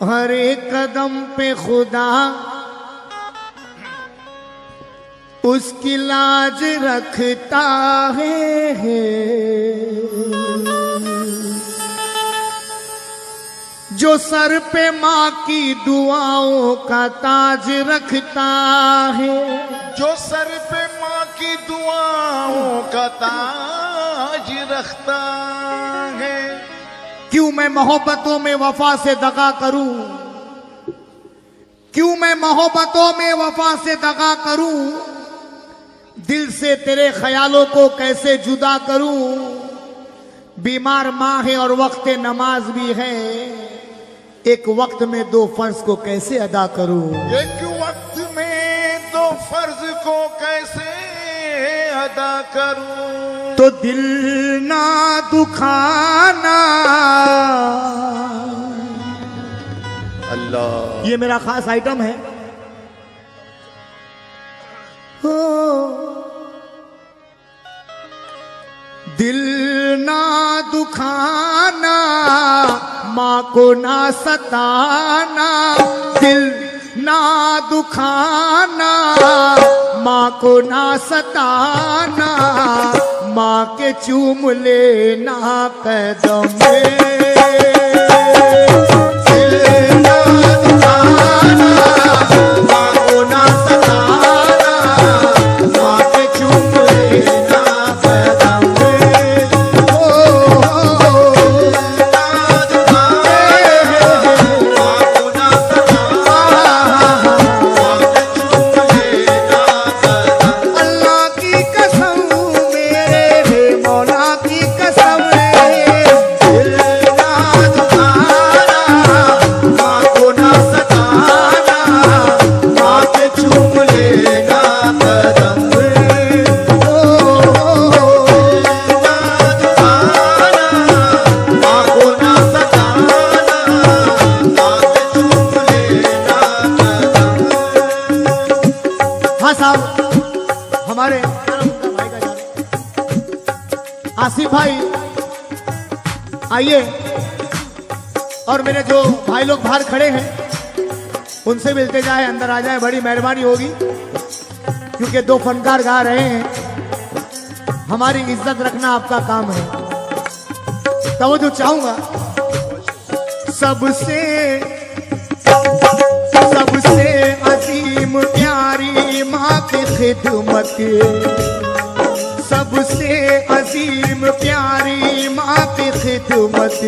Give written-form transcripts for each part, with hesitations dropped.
हर एक कदम पे खुदा उसकी लाज रखता है। जो सर पे माँ की दुआओं का ताज रखता है। जो सर पे माँ की दुआओं का ताज रखता है। क्यों मैं मोहब्बतों में वफा से दगा करूं, क्यों मैं मोहब्बतों में वफा से दगा करूं, दिल से तेरे ख्यालों को कैसे जुदा करूं। बीमार माँ है और वक्त नमाज भी है, एक वक्त में दो फर्ज को कैसे अदा करूं। एक वक्त में दो फर्ज को कैसे अदा करूं। तो दिल ना दुखाना। अल्लाह, ये मेरा खास आइटम है। हो दिल ना दुखाना, माँ को ना सताना। दिल ना दुखाना, माँ को ना सताना। माँ के चूम लेना कदम में। दिल ना दुखाना, माँ को ना सताना। माँ के चूम लेना कदम में। अल्लाह की कसम मेरे मौला की कसम, दिल ना दुखाना, माँ को ना सताना। माँ के चूम लेना कदम में। माँ को ना सताना, माँ के चूम लेना कदम। हाँ साहब, हमारे भाई का जान आसिफ भाई आइए, और मेरे जो भाई लोग बाहर खड़े हैं उनसे मिलते जाए, अंदर आ जाए, बड़ी मेहरबानी होगी। क्योंकि दो फनकार गा रहे हैं, हमारी इज्जत रखना आपका काम है। तो जो चाहूंगा सबसे सबसे अजीम प्यारी माँ की खिदमत, सबसे अजीम प्यारी माँ की खिदमत।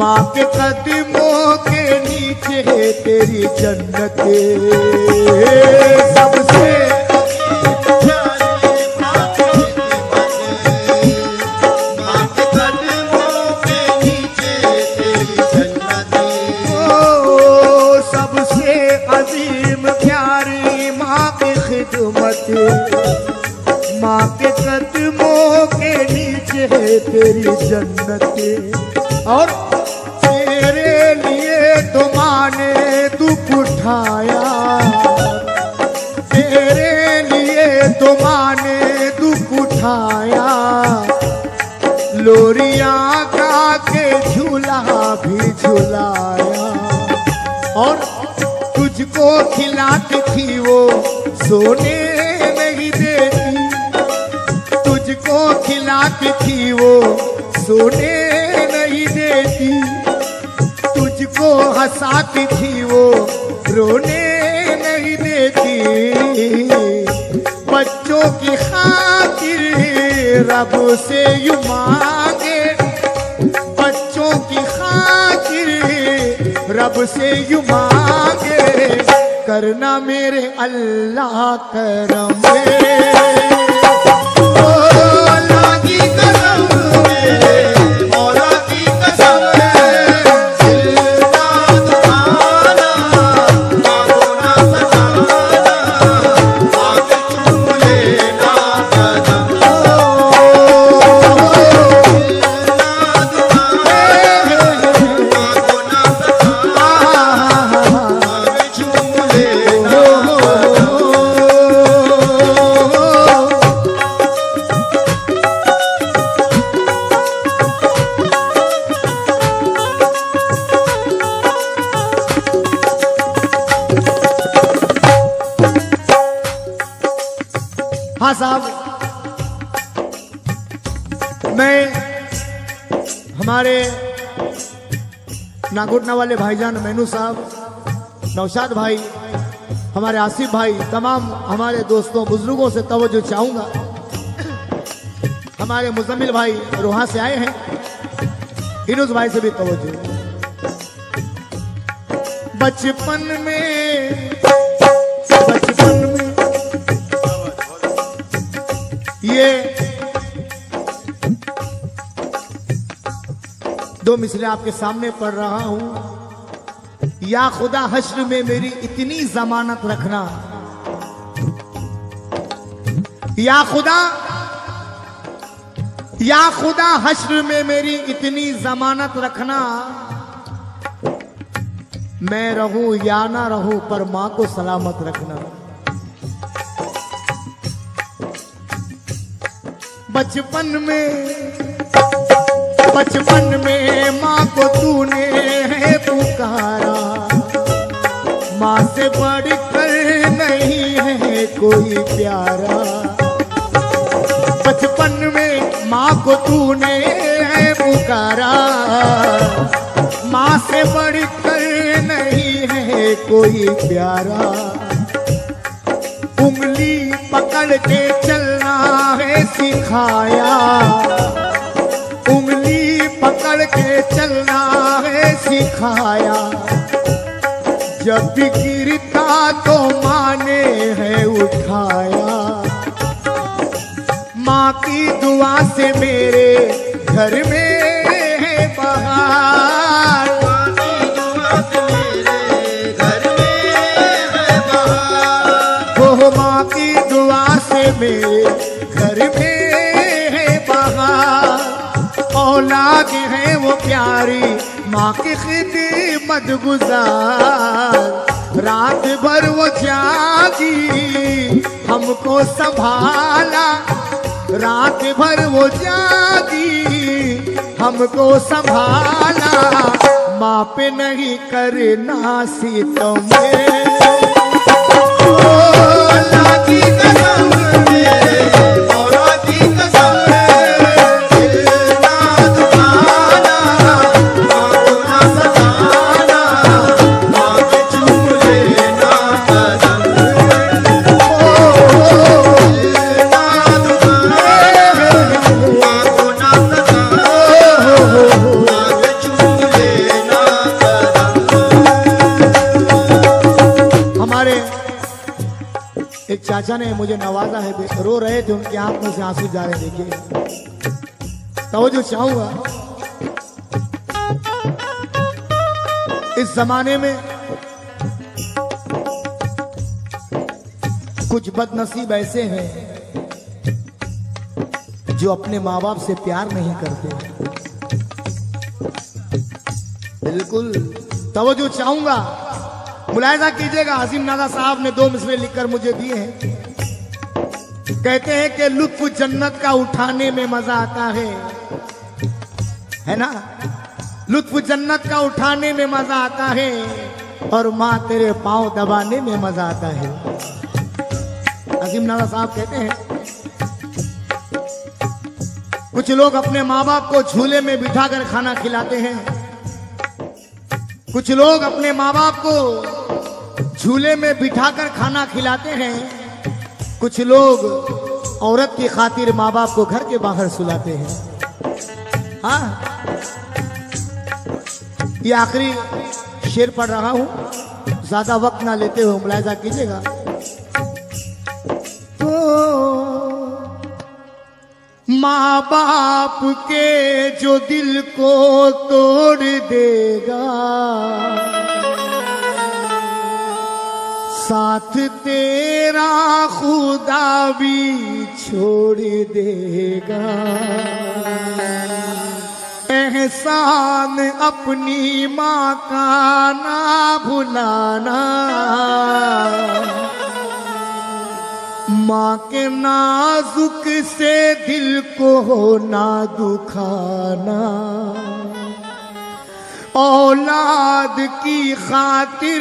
माँ के कदमों के नीचे है तेरी जन्नत। सबसे प्यारी माँ की खिदमत, माँ के कदमों के नीचे तेरी जन्नत। ओ सबसे अजीम प्यारी माँ की खिदमत, माँ के कदमों के नीचे है तेरी जन्नत। और तेरे लिए तो माँ ने दुख उठाया, तेरे लिए तो माँ ने दुख उठाया। लोरियां गा के झूला भी झुलाया। और तुझको खिलाती थी वो सोने नहीं देती, तुझको खिलाती थी वो सोने नहीं देती। तुझको हंसाती थी वो रोने नहीं देती। बच्चों की खातिर रब से यूं मांगे, बच्चों की खातिर रब से यूं मांगे। करना मेरे अल्लाह करम में। हाँ साहब, मैं हमारे नागुटना वाले भाईजान मैनू साहब, नौशाद भाई, हमारे आसिफ भाई, तमाम हमारे दोस्तों बुजुर्गों से तवज्जो चाहूंगा। हमारे मुजम्मिल भाई रोहा से आए हैं, हिनूस भाई से भी तवज्जो। बचपन में ये दो मिसले आपके सामने पढ़ रहा हूं। या खुदा हश्र में मेरी इतनी जमानत रखना, या खुदा हश्र में मेरी इतनी जमानत रखना, मैं रहूं या ना रहूं पर मां को सलामत रखना। बचपन में माँ को तूने है पुकारा, माँ से बढ़कर नहीं है कोई प्यारा। बचपन में माँ को तूने है पुकारा, माँ से बढ़कर नहीं है कोई प्यारा। उंगली पकड़ के चलना है सिखाया, उंगली पकड़ के चलना है सिखाया। जब भी गिरता तो माँ ने है उठाया। माँ की दुआ से मेरे घर में है बहार, माँ की दुआ से मेरे घर में है बहार। औलाद है वो प्यारी माँ की खिदमत गुजार, रात भर वो जागी हमको संभाला, रात भर वो जागी हमको संभाला। माँ पे नहीं करना सितम, अल्लाह की कसम मौला की कसम, दिलना दुखाना माँ को ना सताना, माँ के चूम लेना कदम। दिलना दुखाना माँ को ना सताना, माँ के चूम लेना कदम। हमारे एक चाचा ने मुझे नवाजा है, रो रहे थे, उनकी आंखों से आंसू जा रहे। देखिए तो जो चाहूंगा, इस जमाने में कुछ बदनसीब ऐसे हैं जो अपने माँ बाप से प्यार नहीं करते। बिल्कुल तवज्जो चाहूंगा, मुलायजा कीजिएगा। अजीम नादा साहब ने दो मिसरे लिखकर मुझे दिए हैं। कहते हैं कि लुत्फ जन्नत का उठाने में मजा आता है ना, लुत्फ जन्नत का उठाने में मजा आता है, और माँ तेरे पांव दबाने में मजा आता है। अजीम नादा साहब कहते हैं कुछ लोग अपने माँ बाप को झूले में बिठाकर खाना खिलाते हैं, कुछ लोग अपने माँ बाप को झूले में बिठाकर खाना खिलाते हैं, कुछ लोग औरत की खातिर माँ बाप को घर के बाहर सुलाते हैं। हाँ, ये आखिरी शेर पढ़ रहा हूं, ज्यादा वक्त ना लेते हुए मुलायजा कीजिएगा। तो माँ बाप के जो दिल को तोड़ देगा, साथ तेरा खुदा भी छोड़ देगा। एहसान अपनी माँ का ना भुलाना, माँ के नाजुक से दिल को ना दुखाना। औलाद की खातिर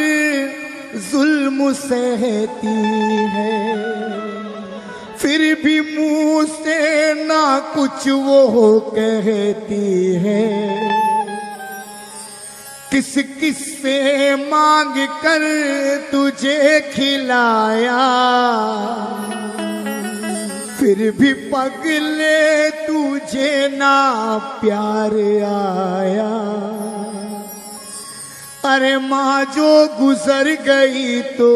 जुल्म सहती है, फिर भी मुंह से ना कुछ वो कहती है। किस किस से मांग कर तुझे खिलाया, फिर भी पगले तुझे ना प्यार आया। अरे माँ जो गुजर गई तो,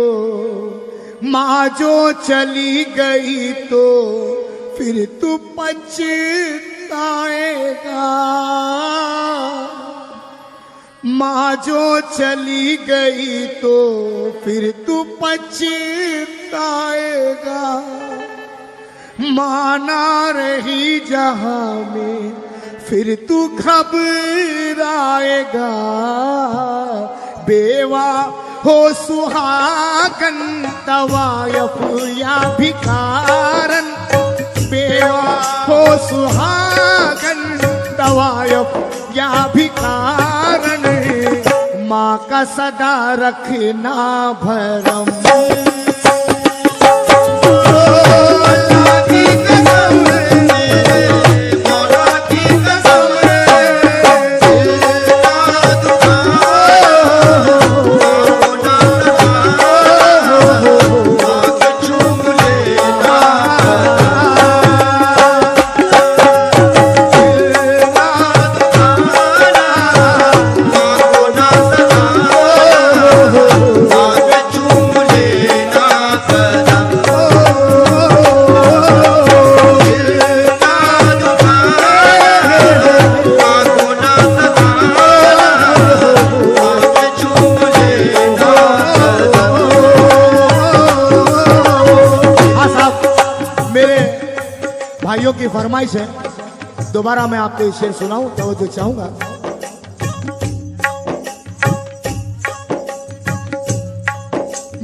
माँ जो चली गई तो, फिर तू पछताएगा। माँ जो चली गई तो फिर तू पछताएगा। माँ ना रही जहां में फिर तू घबराएगा। बेवा हो सुहागन तवायफ या भिखारन, बेवा हो सुहागन तवायफ या भिखारन, माँ का सदा रखना भरम। भाइयों की फरमाइश है, दोबारा मैं आपको शेर सुनाऊं तो जो चाहूंगा।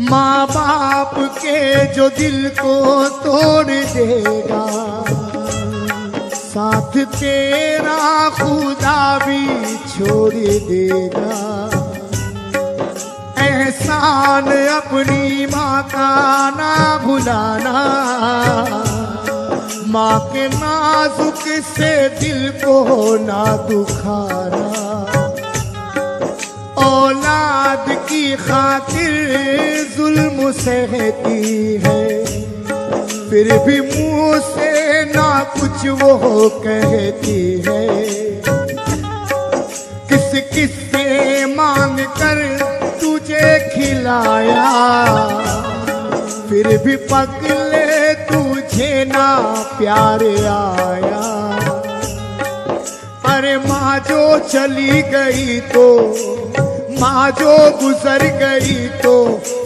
माँ बाप के जो दिल को तोड़ देगा, साथ तेरा खुदा भी छोड़ देगा। एहसान अपनी माँ का ना भुलाना, माँ के नाजुक से दिल को ना दुखाना। औलाद की खातिर जुल्म सहती है, फिर भी मुंह से ना कुछ वो कहती है। किस किस से मांग कर तुझे खिलाया, फिर भी पगले तुझे ना प्यार आया। अरे माँ जो चली गई तो, माँ जो गुजर गई तो,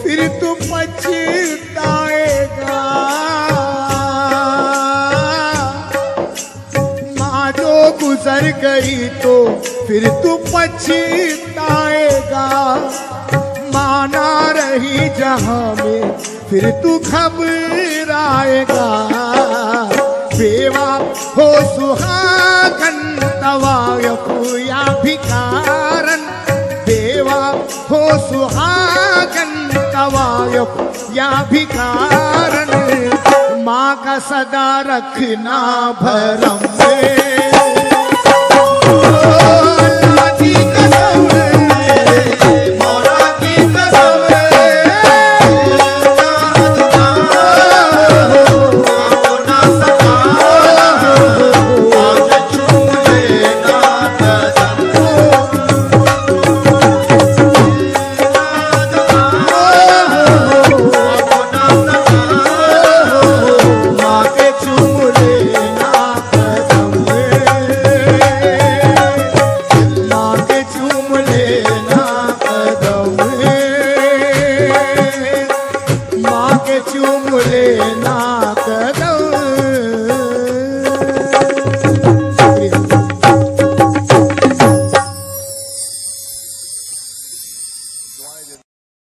फिर तू पछताएगा। माँ जो गुजर गई तो फिर तू पछताएगा। माँ ना रही जहां में फिर तू घबराएगा। बेवा हो सुहागन तवायफ या भिखारन, बेवा हो सुहागन तवायफ या भिखारन, माँ का सदा रखना भरम में। चूम लेना।